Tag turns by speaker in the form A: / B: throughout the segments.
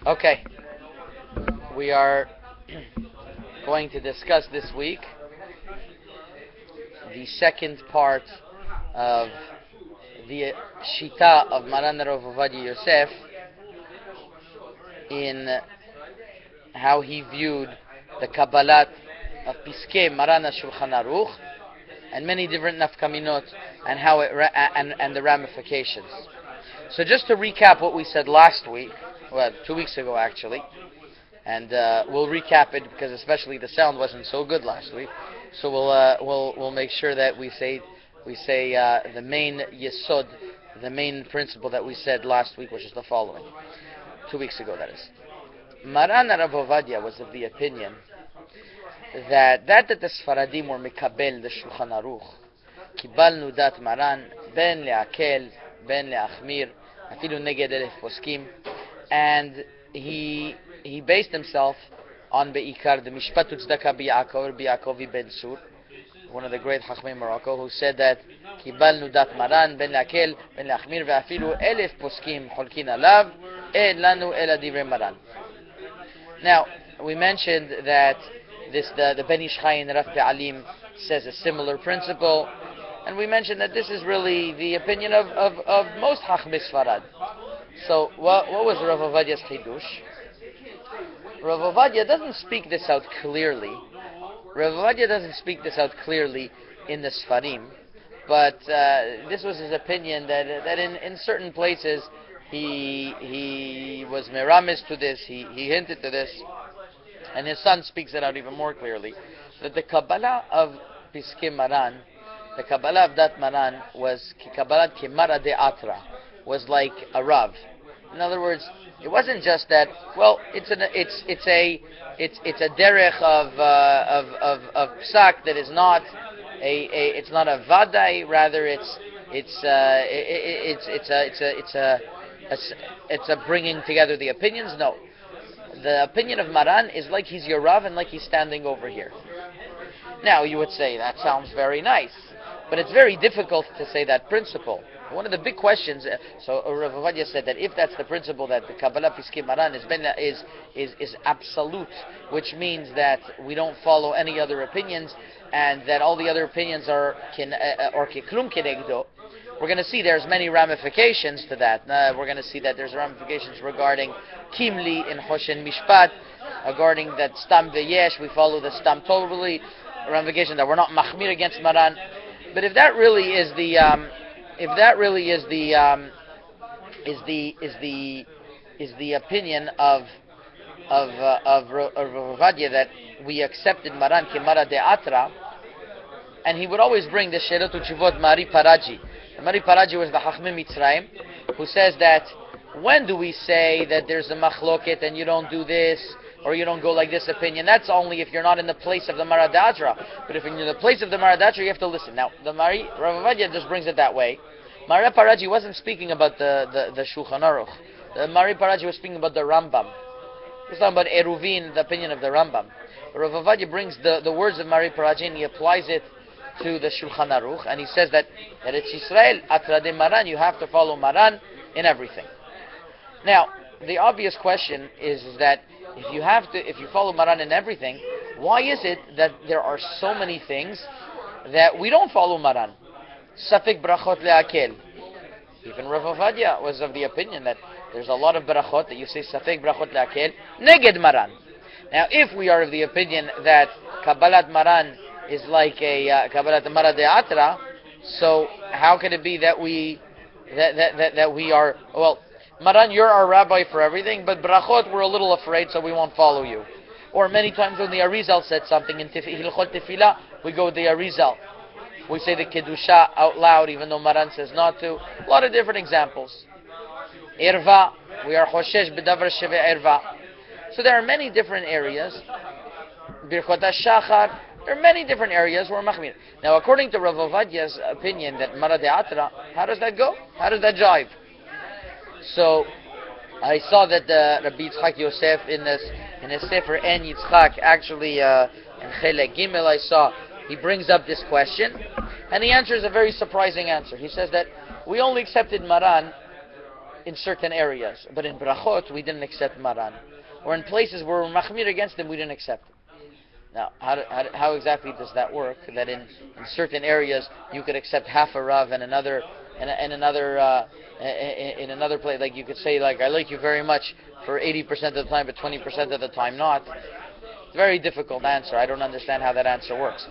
A: Okay, we are going to discuss this week the second part of the Shita of Maran Rav Ovadia Yosef in how he viewed the Kabbalat of Piskei Maran Shulchan Aruch and many different nafkaminot and how and the ramifications. So just to recap what we said last week, well, 2 weeks ago actually, and we'll recap it because especially the sound wasn't so good last week. So we'll make sure that we say the main yesod, the main principle that we said last week, which is the following. 2 weeks ago, that is. Maran Rav Ovadia was of the opinion that the Sfaradim were mikabel the Shulchan Aruch, kibalnu dat Maran ben leakel ben leachmir afilu neged elef poskim, and he based himself on beikar the Mishpat Tzedakah B'Yaakov ben Sur, one of the great Chachmei Morocco, who said that kibalnu dat Maran ben leakel ben leachmir ve'afilu elef poskim cholkin alav en lanu ela divrei Maran. Now, we mentioned that the Ben Ish Chai and Rav Pe'alim says a similar principle, and we mentioned that this is really the opinion of most Chachmei Sfarad. So, what was Rav Ovadia's Chidush? Rav Ovadia doesn't speak this out clearly. Rav Ovadia doesn't speak this out clearly in the Sfarim, but this was his opinion that in certain places he was meramis to this, he hinted to this, and his son speaks it out even more clearly, that the Kabbalah of Piskei Maran, the Kabbalah of Dat Maran was Kabbalah Kemara de Atra, was like a Rav. In other words, it wasn't just that. Well, it's a derech of psak that is not it's not a vadai. Rather, it's a bringing together the opinions. No, the opinion of Maran is like he's your Rav and like he's standing over here. Now, you would say that sounds very nice, but it's very difficult to say that principle. One of the big questions, so Rav Ovadia said that if that's the principle that the Kabbalah Piskei Maran is absolute, which means that we don't follow any other opinions, and that all the other opinions are kiklum kenegdo, we're going to see there's many ramifications to that. We're going to see that there's ramifications regarding Kimli in Hoshen Mishpat, regarding that Stam Veyesh, we follow the Stam totally, ramification that we're not machmir against Maran. But if that really is the opinion of Ovadia, that we accepted Maran Kemara de Atra, and he would always bring the Sherot Uchivot Mari Paraji. Mari Paraji was the Chachmei Mitzrayim, who says that when do we say that there's a machloket and you don't do this, or you don't go like this opinion? That's only if you're not in the place of the Mara Datra. But if you're in the place of the Mara Datra, you have to listen. Now, the Rav Ovadia just brings it that way. Mari Paraji wasn't speaking about the Shulchan Aruch. The Mari Paraji was speaking about the Rambam. He was talking about Eruvin, the opinion of the Rambam. Rav Ovadia brings the words of Mari Paraji and he applies it to the Shulchan Aruch, and he says that it's Yisrael, Atra de Maran, you have to follow Maran in everything. Now, the obvious question is that if you follow Maran in everything, why is it that there are so many things that we don't follow Maran? Safek brachot leakel. Even Rav Ovadia was of the opinion that there's a lot of brachot that you say Safek brachot leakel neged Maran. Now, if we are of the opinion that Kabbalat Maran is like a Kabbalat Mara de Atra, so how can it be that we are, well, Maran, you're our rabbi for everything, but brachot, we're a little afraid, so we won't follow you. Or many times when the Arizal said something in Hilchot Tefillah, we go with the Arizal. We say the Kedusha out loud, even though Maran says not to. A lot of different examples. Irva, we are Choshesh B'davar Sheve Irva. So there are many different areas. Birchot HaShachar, there are many different areas where Machmir. Now, according to Rav Ovadia's opinion that Mara de Atra, how does that go? How does that jive? So, I saw that Rabbi Yitzchak Yosef in his Sefer En Yitzchak, actually in Chelek Gimel, I saw he brings up this question, and the answer is a very surprising answer. He says that we only accepted Maran in certain areas, but in brachot we didn't accept Maran, or in places where we're machmir against him we didn't accept it. Now, how exactly does that work? That in certain areas you could accept half a rav and another in another place, like you could say, like, I like you very much for 80% of the time, but 20% of the time not. It's a very difficult answer. I don't understand how that answer works.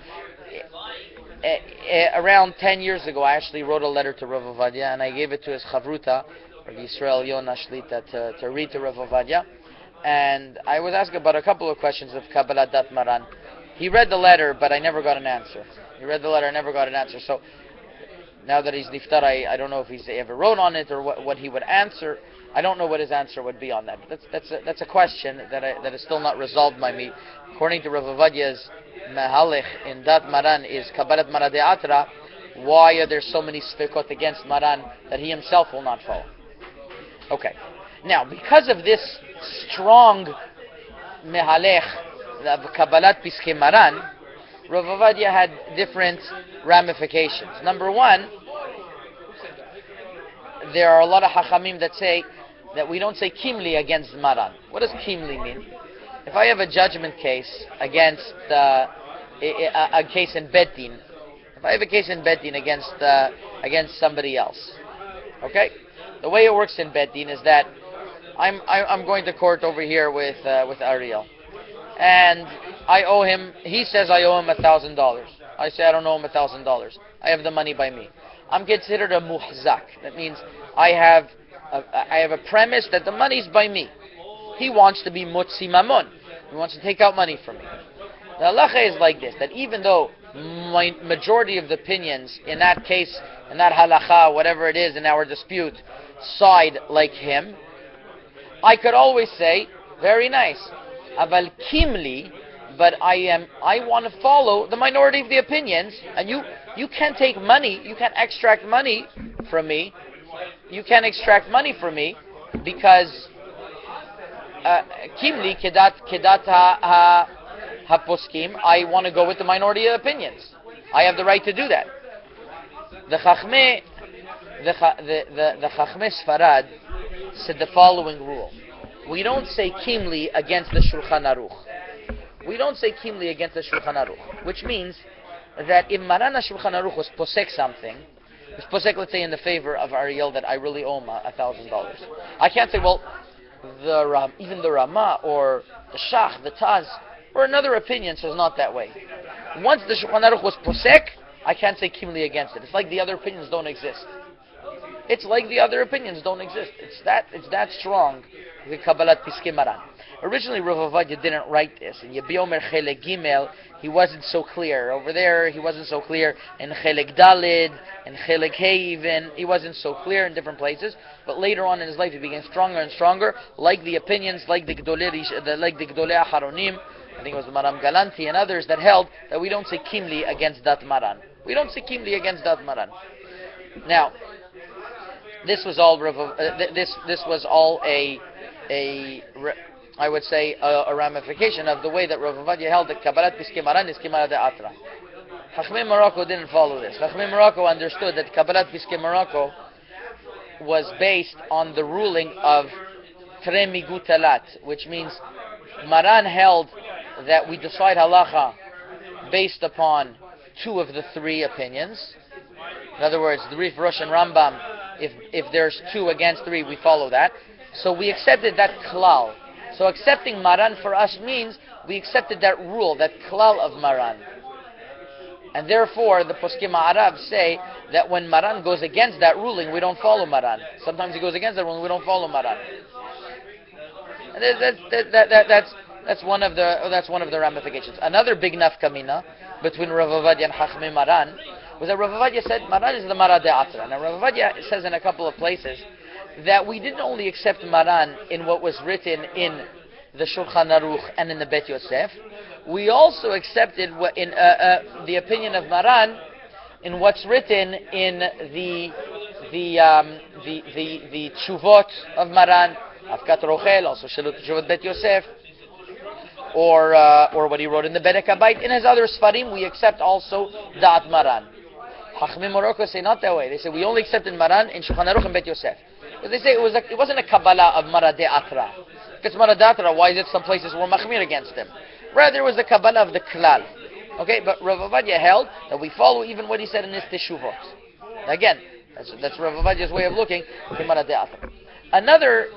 A: Around 10 years ago, I actually wrote a letter to Rav Ovadia, and I gave it to his chavruta, Rav Yisrael Yonah Shlita, to read to Rav Ovadia. And I was asked about a couple of questions of Kabbalat Dat Maran. He read the letter, but I never got an answer. So now that he's niftar, I don't know if he's ever wrote on it or what he would answer. I don't know what his answer would be on that. That's a question that is still not resolved by me. According to Rav Ovadia's Mehalech in Dat Maran is Kabbalat Maran De'atra. Why are there so many sfikot against Maran that he himself will not follow? Okay. Now, because of this strong Mehalech of Kabbalat Piskei Maran, Rav Ovadia had different ramifications. Number one, there are a lot of Hachamim that say that we don't say Kimli against Maran. What does Kimli mean? If I have a judgment case against a case in Betin, against somebody else, okay? The way it works in Betin is that I'm going to court over here with Ariel, and I owe him. He says I owe him $1,000. I say I don't owe him $1,000. I have the money by me. I'm considered a muhzak. That means I have a premise that the money's by me. He wants to be mutzi mamon. He wants to take out money from me. The halacha is like this: that even though my majority of the opinions in that case, in that halacha, whatever it is in our dispute, side like him, I could always say, very nice, aval kimli, but I want to follow the minority of the opinions, and you can't take money, you can't extract money from me, because kimli kedat ha-poskim, I want to go with the minority of opinions. I have the right to do that. The Chachmei Sfarad said the following rule: we don't say kimli against the Shulchan Aruch. Which means that if Maran Shulchan Aruch was posek something, was posek, let's say, in the favor of Ariel, that I really owe him $1,000. I can't say, well, even the Rama or the Shach, the Taz, or another opinion says not that way. Once the Shulchan Aruch was posek, I can't say kimli against it. It's like the other opinions don't exist. It's that strong, the Kabbalat Piskei Maran. Originally, Rav Ovadia didn't write this. In Yebiomer Chelek Gimel, he wasn't so clear. Over there, he wasn't so clear. In Chelek Dalid, in Chelek Hey even, he wasn't so clear in different places. But later on in his life, he became stronger and stronger, like the opinions, like the Gdolei Aharonim, I think it was Maram Galanti and others that held that we don't say Kimli against Dat Maran. Now, this was all I would say a ramification of the way that Rav Ovadia held that Kabbalat Piskei Maran is Kimara De'atra. Chachmei Morocco didn't follow this. Chachmei Morocco understood that Kabbalat Piskei Morocco was based on the ruling of Tre Migutalat, which means Maran held that we decide halacha based upon two of the three opinions. In other words, the Rif Rosh and Rambam, if there's two against three, we follow that. So we accepted that klal. So accepting Maran for us means we accepted that rule, that klal of Maran. And therefore, the Poskim Arab say that when Maran goes against that ruling, we don't follow Maran. Sometimes he goes against that ruling, we don't follow Maran. And that's one of the ramifications. Another big nafkamina between Rav Ovadia and Chachmei Maran was that Rav Ovadia said Maran is the Maran De'atra. Now Rav Ovadia says in a couple of places that we didn't only accept Maran in what was written in the Shulchan Aruch and in the Bet Yosef, we also accepted in the opinion of Maran in what's written in the Tshuvot of Maran, Avkat Rochel, also Tshuvot Bet Yosef, or what he wrote in the Bedek Habayit. In his other Sfarim, we accept also Da'at Maran. Chachmei Morocco say not that way. They say we only accept in Maran in Shulchan Aruch and Bet Yosef. But they say it wasn't a Kabbalah of Marade Atra. If it's Marade Atra, why is it some places were Machmir against him? Rather, it was the Kabbalah of the Klal. Okay, but Rav Ovadia held that we follow even what he said in his Teshuvot. Again, that's Rav Ovadia's way of looking at Marade Atra. Another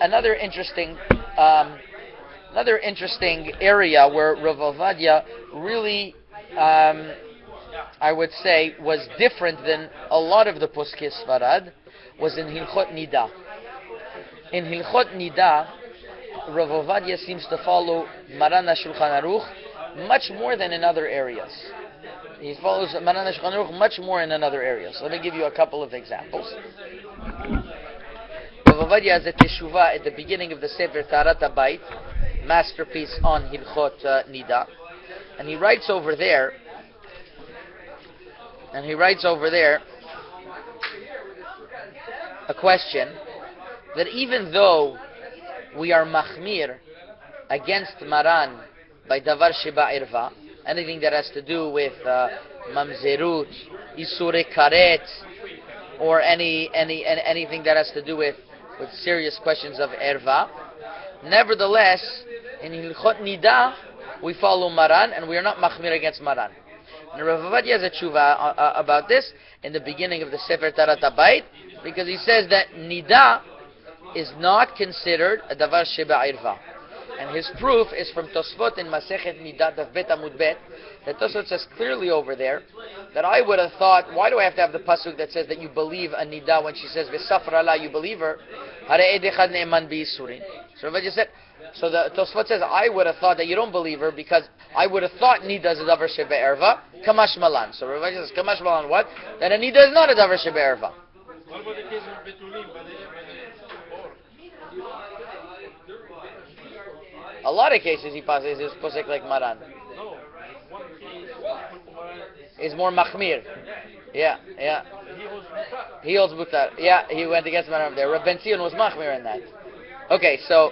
A: interesting area where Rav Ovadia really, I would say, was different than a lot of the Poskei Sfarad was in Hilchot Nida. In Hilchot Nida, Rav Ovadia seems to follow Maran Shulchan Aruch much more than in other areas. He follows Maran Shulchan Aruch much more in other areas. Let me give you a couple of examples. Rav Ovadia has a teshuvah at the beginning of the Sefer Taharat HaBayit, masterpiece on Hilchot Nida, and he writes over there a question that even though we are machmir against Maran by davar sheba irva, anything that has to do with mamzerut, isure karet, or anything that has to do with serious questions of erva, nevertheless, in Hilchot Nida, we follow Maran and we are not machmir against Maran. And Rav Ovadia has a tshuva about this in the beginning of the Sefer Taharat HaBayit, because he says that Nida is not considered a davar sheba irva. And his proof is from Tosfot in Masechet Nida Daf Bet Amud Bet, that Tosfot says clearly over there that I would have thought, why do I have to have the pasuk that says that you believe a Nida when she says V'safra la, you believe her? Hare edechad ne'eman b'yisurin. So Rav Ovadia said, so the Tosfot says, I would have thought that you don't believe her because I would have thought Nida is a davar sheba erva, kamash malan. So Rav Ovadia says, kamash malan what? That a Nida is not a davar sheba erva.
B: What about the case of Betulim?
A: A lot of cases he passes is posek like Maran.
B: No, one case
A: Is more machmir. Yeah.
B: he holds
A: He holds butar. Yeah, he went against Maran there. Reb Ben Zion was machmir in that. Okay, so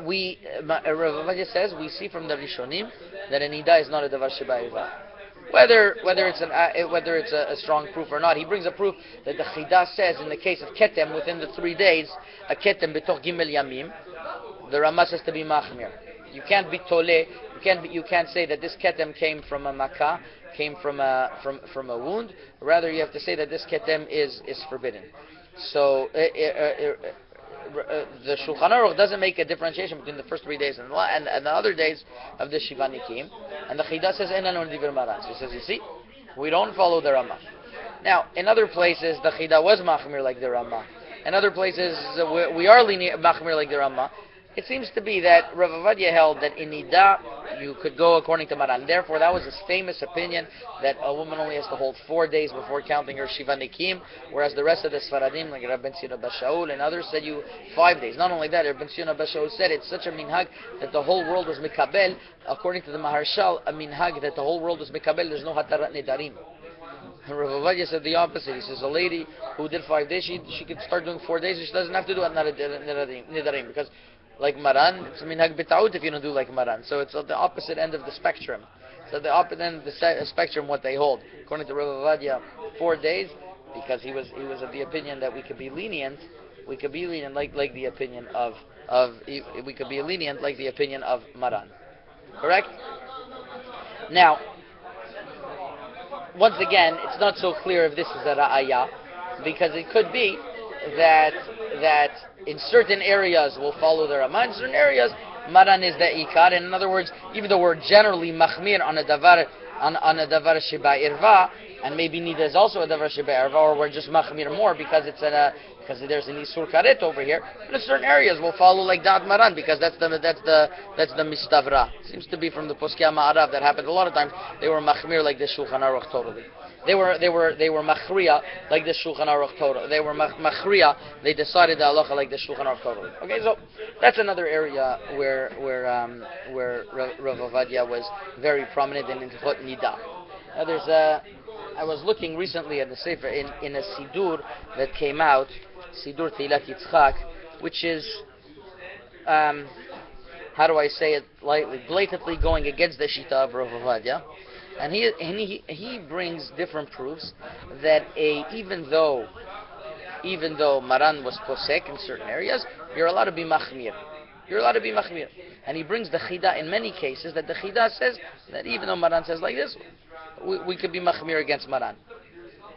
A: we Rav Ovadia says we see from the Rishonim that a nida is not a davar sheba irva. Whether it's a strong proof or not, he brings a proof that the Chida says in the case of ketem within the 3 days, a ketem betoch gimel yamim, the Rama says to be machmir. You can't be tole. You can't say that this ketem came from a makkah, came from a wound. Rather, you have to say that this ketem is forbidden. So the Shulchan Aruch doesn't make a differentiation between the first 3 days and the other days of the Shiva Nikim, and the Chida says Enan Divir Maran. So he says, you see, we don't follow the Ramah. Now, in other places, the Chida was machmir like the Ramah. In other places, we are lenient machmir like the Ramah. It seems to be that Rav Ovadia held that in Nida you could go according to Maran. Therefore, that was his famous opinion that a woman only has to hold 4 days before counting her Shiva Nikim, whereas the rest of the Sfaradim, like Rabbi Ben Shaul and others, said you 5 days. Not only that, Rabbi Ben Shaul said it's such a minhag that the whole world was mikabel. According to the Maharshal, a minhag that the whole world was mikabel. There's no hatarat nedarim. Rav Ovadia said the opposite. He says a lady who did 5 days, she could start doing 4 days, and she doesn't have to do nedarim because, like Maran, it's minhag b'taut if you don't do like Maran. So it's at the opposite end of the spectrum. So the opposite end of the spectrum, what they hold. According to Rav Ovadia, 4 days, because he was of the opinion that we could be lenient. We could be lenient like the opinion of we could be lenient like the opinion of Maran. Correct? Now, once again, it's not so clear if this is a ra'aya, because it could be that in certain areas we'll follow the Ramah, in certain areas Maran is the ikar. In other words, even though we're generally machmir on a davar sheba irva, and maybe nida is also a davar sheba irva, or we're just machmir more because there's an isur karet over here. But in certain areas we'll follow like dat Maran because that's the mistavra. Seems to be from the Poskei Ma'arav that happened a lot of times. They were machmir like the Shulchan Aruch totally. They were machriya like the Shulchan Aruch totally. They were machriya. They decided the halacha like the Shulchan Aruch totally. Okay, so that's another area where Rav Ovadia was very prominent in Hilchot Nida. Now I was looking recently at the Sefer in a Sidur that came out, Sidur Teilat Yitzchak, which is how do I say it lightly, blatantly going against the Shita of Rav Ovadia. And he brings different proofs that even though even though Maran was posek in certain areas, you're allowed to be machmir. You're allowed to be machmir. And he brings the chida in many cases that the chida says that even though Maran says like this, we could be machmir against Maran.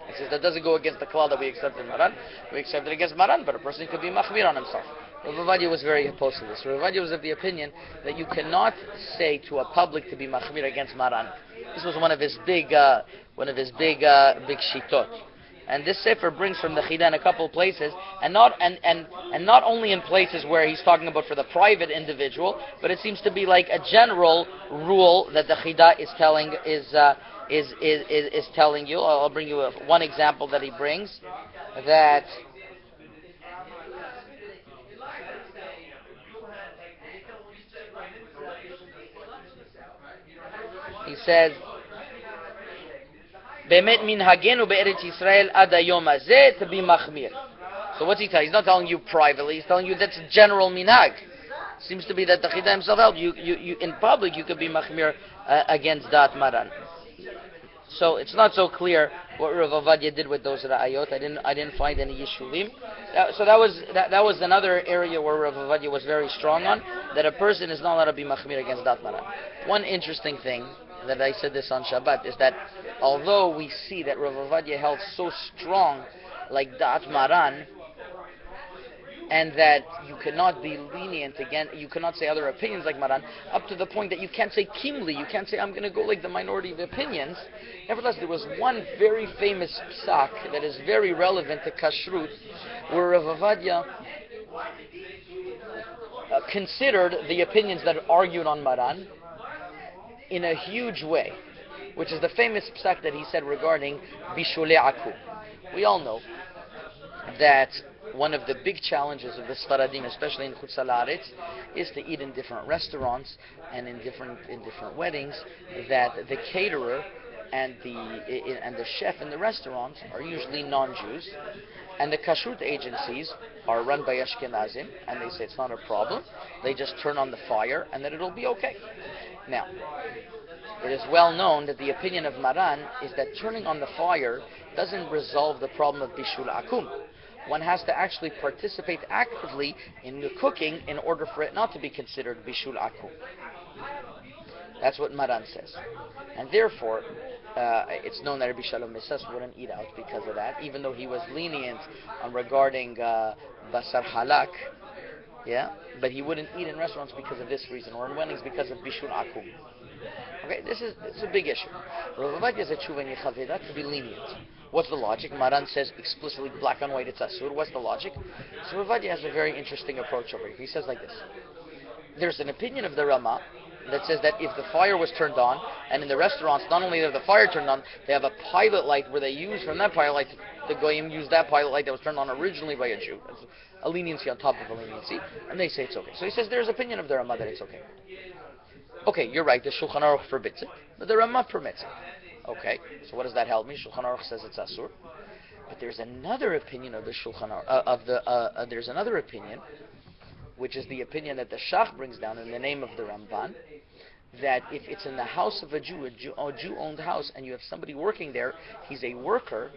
A: He says that doesn't go against the klal that we accepted Maran. We accepted against Maran, but a person could be machmir on himself. Rav Ovadia was very opposed to this. Rav Ovadia was of the opinion that you cannot say to a public to be machmir against Maran. This was one of his big shitot. And this sefer brings from the chida in a couple of places, and not only in places where he's talking about for the private individual, but it seems to be like a general rule that the chida is telling telling you. I'll bring you one example that he brings, that he says, "Be'emet minhagenu be'eretz Yisrael ad hayom hazeh to be machmir." So what's he telling? He's not telling you privately. He's telling you that's a general minhag. Seems to be that the chida himself held you in public you could be machmir against dat Maran. So it's not so clear what Rav Ovadia did with those ra'ayot. I didn't find any yishulim. So that was another area where Rav Ovadia was very strong on, that a person is not allowed to be machmir against dat Maran. One interesting thing that I said this on Shabbat is that although we see that Rav Ovadia held so strong like dat Maran, and that you cannot be lenient again, you cannot say other opinions like Maran, up to the point that you can't say kimli, you can't say I'm going to go like the minority of opinions. Nevertheless, there was one very famous psak that is very relevant to kashrut, where Rav Ovadia considered the opinions that argued on Maran in a huge way, which is the famous psak that he said regarding bishulei akum. We all know that one of the big challenges of the Sfaradim, especially in Chutz La'aretz, is to eat in different restaurants and in different weddings, that the caterer and the chef in the restaurants are usually non-Jews, and the kashrut agencies are run by Ashkenazim, and they say it's not a problem, they just turn on the fire and that it'll be okay. Now, it is well known that the opinion of Maran is that turning on the fire doesn't resolve the problem of bishul akum. One has to actually participate actively in the cooking in order for it not to be considered bishul akum. That's what Maran says. And therefore, it's known that Rabbi Shalom Misas wouldn't eat out because of that, even though he was lenient on regarding basar halak, but he wouldn't eat in restaurants because of this reason, or in weddings because of bishul akum. Okay, this is a big issue. Rav Ovadia is a tshuva and yechaveda to be lenient. What's the logic? Maran says explicitly, black on white, it's asur. What's the logic? So Rav Ovadia has a very interesting approach over here. He says like this. There's an opinion of the Rama that says that if the fire was turned on, and in the restaurants, not only have the fire turned on, they have a pilot light where they use from that pilot light, the goyim use that pilot light that was turned on originally by a Jew. It's a leniency on top of a leniency, and they say it's okay. So he says there's opinion of the Rama that it's okay. Okay, you're right, the Shulchan Aruch forbids it, but the Rama permits it. Okay, so what does that help me? Shulchan Aruch says it's asur. But there's another opinion of the Shulchan Aruch, there's another opinion, which is the opinion that the Shach brings down in the name of the Ramban, that if it's in the house of a Jew-owned house, and you have somebody working there, he's a worker,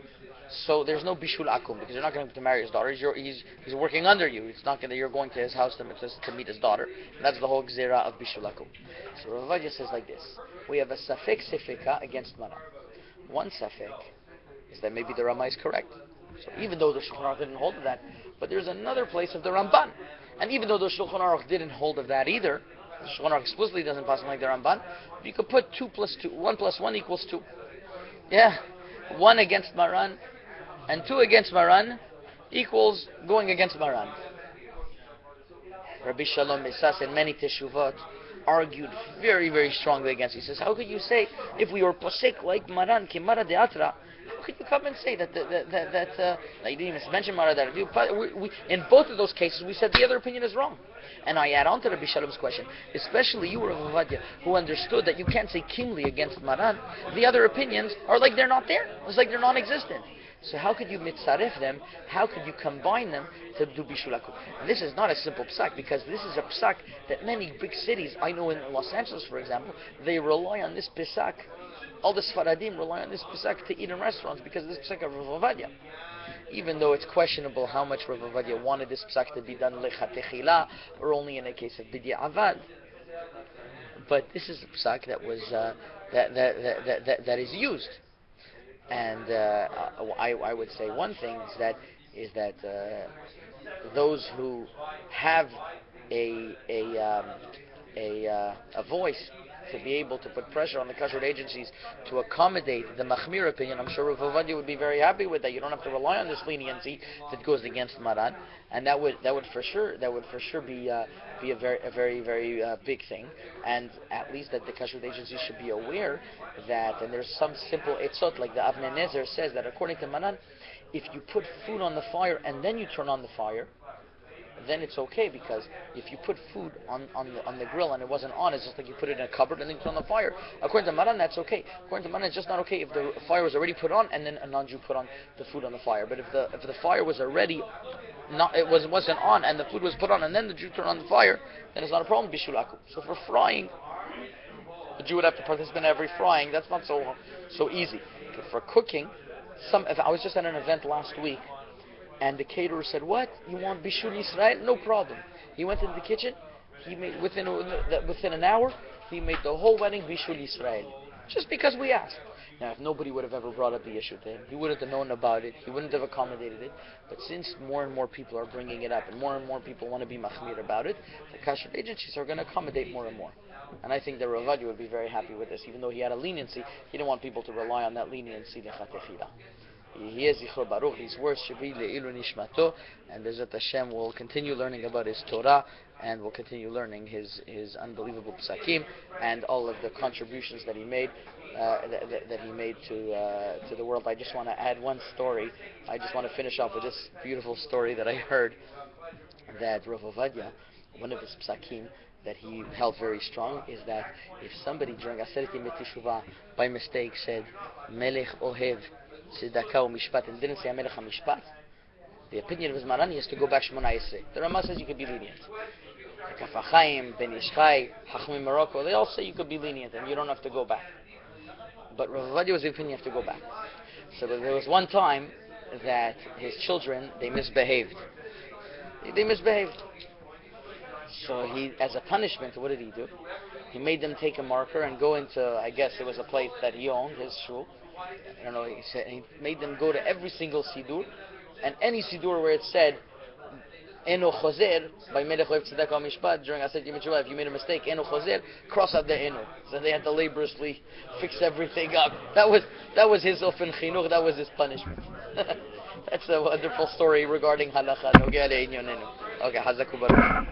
A: so there's no bishul akum, because you're not going to marry his daughter. He's working under you. It's not going to, you're going to his house to meet his daughter. And that's the whole gzera of bishul akum. So Rav Ovadia says like this: we have a safek sefeka against Maran. One safek is that maybe the Rama is correct. So even though the Shulchan Aruch didn't hold of that, but there's another place of the Ramban, and even though the Shulchan Aruch didn't hold of that either, the Shulchan Aruch explicitly doesn't pass like the Ramban, you could put 2 plus 2, 1 plus 1 equals 2. Yeah, 1 against Maran and 2 against Maran equals going against Maran. Rabbi Shalom Misas in many teshuvot argued very, very strongly against it. He says, how could you say, if we were posek like Maran, Kimara de Atra, how could you come and say that you didn't even mention Mara de in both of those cases, we said the other opinion is wrong. And I add on to Rabbi Shalom's question, especially you, Rav Ovadia, who understood that you can't say Kimli against Maran. The other opinions are like they're not there. It's like they're non-existent. So how could you mitzaref them? How could you combine them to do bishul akum? And this is not a simple psak, because this is a psak that many big cities, I know in Los Angeles, for example, they rely on this psak. All the Sfaradim rely on this psak to eat in restaurants because of this psak of Rav Ovadia. even though it's questionable how much Rav Ovadia wanted this psak to be done lechatechila, or only in a case of b'di'avad. But this is a psak that was that is used, and I would say one thing is that those who have a voice to be able to put pressure on the kashrut agencies to accommodate the machmir opinion. I'm sure Rav Ovadia would be very happy with that. You don't have to rely on this leniency that goes against Maran, and that would for sure be a very big thing. And at least that the kashrut agencies should be aware that. And there's some simple etzot, like the Avnei Nezer says, that according to Maran, if you put food on the fire and then you turn on the fire, then it's okay, because if you put food on the grill and it wasn't on, it's just like you put it in a cupboard and then you turn on the fire. According to Maran, that's okay. According to Maran, it's just not okay if the fire was already put on and then a non-Jew put on the food on the fire. But if the fire was already wasn't on and the food was put on and then the Jew turned on the fire, then it's not a problem. Bishulaku. So for frying, the Jew would have to participate in every frying. That's not so easy. But for cooking, I was just at an event last week, and the caterer said, "What? You want Bishul Yisrael? No problem." He went into the kitchen. He made within an hour, he made the whole wedding Bishul Yisrael, just because we asked. Now, if nobody would have ever brought up the issue to him, he wouldn't have known about it. He wouldn't have accommodated it. But since more and more people are bringing it up, and more people want to be machmir about it, the kashrut agencies are going to accommodate more and more. And I think that Rav Ovadia would be very happy with this, even though he had a leniency. He didn't want people to rely on that leniency. Baruch, his words should be le'ilu nishmato, and Bezrat Hashem will continue learning about his Torah, and will continue learning his unbelievable psakim, and all of the contributions that he made to the world. I just want to add one story. I just want to finish off with this beautiful story that I heard, that Rav Ovadia, one of his psakim that he held very strong, is that if somebody during Aseret Yemei Teshuvah by mistake said Melech Ohev Tzedakah u'Mishpat and didn't say Melech HaMishpat, the opinion of his Maran, he has to go back Shmona Esrei. The Rama says you could be lenient. Kaf HaChaim, Ben Ish Chai, Chachmei Morocco, they all say you could be lenient and you don't have to go back. But Rav Ovadia was the opinion you have to go back. So there was one time that his children, they misbehaved. So he, as a punishment, what did he do? He made them take a marker and go into, I guess it was a place that he owned, his shul. I don't know, he made them go to every single sidur, and any sidur where it said Eno Choser by Melech Ohev Tzedakah u'Mishpat during Aseret Yemei Teshuvah, if you made a mistake, Eno Choser, cross out the Eno. So they had to laboriously fix everything up. That was his ofen chinuch. That was his punishment. That's a wonderful story regarding halacha. Okay, Hazaku Baruch.